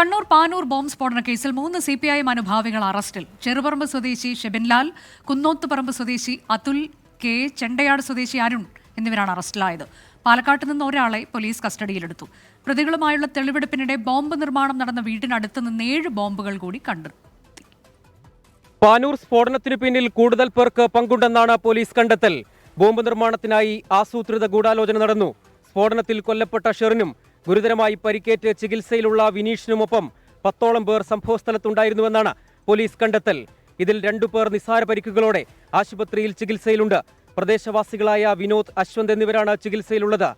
Kannur Panoor bomb സ്ഫോടന കേസിൽ 3 CPIM അനുഭാവികൾ അറസ്റ്റിൽ. ചെറുപറമ്പ് സ്വദേശി ഷെബിൻലാൽ, കുന്നോത്തുപറമ്പ് സ്വദേശി അതുൽ കെ, ചെണ്ടയാട് സ്വദേശി അരുൺ എന്നിവരാണ് അറസ്റ്റിലായത്. പാലക്കാട്ട് നിന്ന് ഒരാളെ പോലീസ് കസ്റ്റഡിയിലെടുത്തു. പ്രതികളുമായുള്ള തെളിവെടുപ്പിനിടെ ബോംബ് നിർമ്മാണം നടന്ന വീടിനടുത്ത് നിന്ന് 7 ബോംബുകൾ കൂടി കണ്ടെത്തി. പാനൂർ സ്ഫോടനത്തിനു പിന്നിൽ കൂടുതൽ പേർക്ക് പങ്കുണ്ടെന്നാണ് പോലീസ് കണ്ടെത്തൽ. ബോംബ് നിർമ്മാണത്തിനായി ആസൂത്രിത ഗൂഢാലോചന നടന്നു. സ്ഫോടനത്തിൽ കൊല്ലപ്പെട്ട ഷെറിനും ഗുരുതരമായി പരിക്കേറ്റ് ചികിത്സയിലുള്ള വിനീഷിനുമൊപ്പം 10ഓളം പേർ സംഭവസ്ഥലത്തുണ്ടായിരുന്നുവെന്നാണ് പോലീസ് കണ്ടെത്തൽ. ഇതിൽ 2 പേർ നിസ്സാര പരിക്കുകളോടെ ആശുപത്രിയിൽ ചികിത്സയിലുണ്ട്. പ്രദേശവാസികളായ വിനോദ്, അശ്വന്ത് എന്നിവരാണ് ചികിത്സയിലുള്ളത്.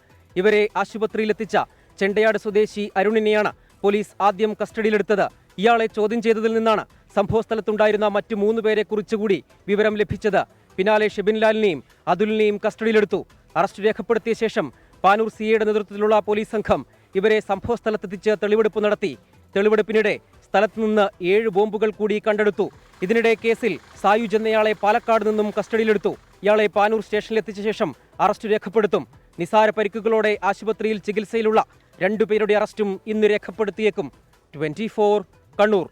ഇവരെ ആശുപത്രിയിലെത്തിച്ച ചെണ്ടയാട് സ്വദേശി അരുണിനെയാണ് പോലീസ് ആദ്യം കസ്റ്റഡിയിലെടുത്തത്. ഇയാളെ ചോദ്യം ചെയ്തതിൽ നിന്നാണ് സംഭവസ്ഥലത്തുണ്ടായിരുന്ന മറ്റ് 3 പേരെ കുറിച്ചുകൂടി വിവരം ലഭിച്ചത്. പിന്നാലെ ഷെബിൻലാലിനെയും അതുലിനെയും കസ്റ്റഡിയിലെടുത്തു. അറസ്റ്റ് രേഖപ്പെടുത്തിയ ശേഷം പാനൂർ സിഐയുടെ നേതൃത്വത്തിലുള്ള പോലീസ് സംഘം ഇവരെ സംഭവസ്ഥലത്തെത്തിച്ച് തെളിവെടുപ്പ് നടത്തി. തെളിവെടുപ്പിനിടെ സ്ഥലത്തുനിന്ന് 7 ബോംബുകൾ കൂടി കണ്ടെടുത്തു. ഇതിനിടെ കേസിൽ സായുജ് എന്നയാളെ പാലക്കാട് നിന്നും കസ്റ്റഡിയിലെടുത്തു. ഇയാളെ പാനൂർ സ്റ്റേഷനിലെത്തിച്ച ശേഷം അറസ്റ്റ് രേഖപ്പെടുത്തും. നിസാര പരിക്കുകളോടെ ആശുപത്രിയിൽ ചികിത്സയിലുള്ള 2 പേരുടെ അറസ്റ്റും ഇന്ന് രേഖപ്പെടുത്തിയേക്കും. 24 കണ്ണൂർ.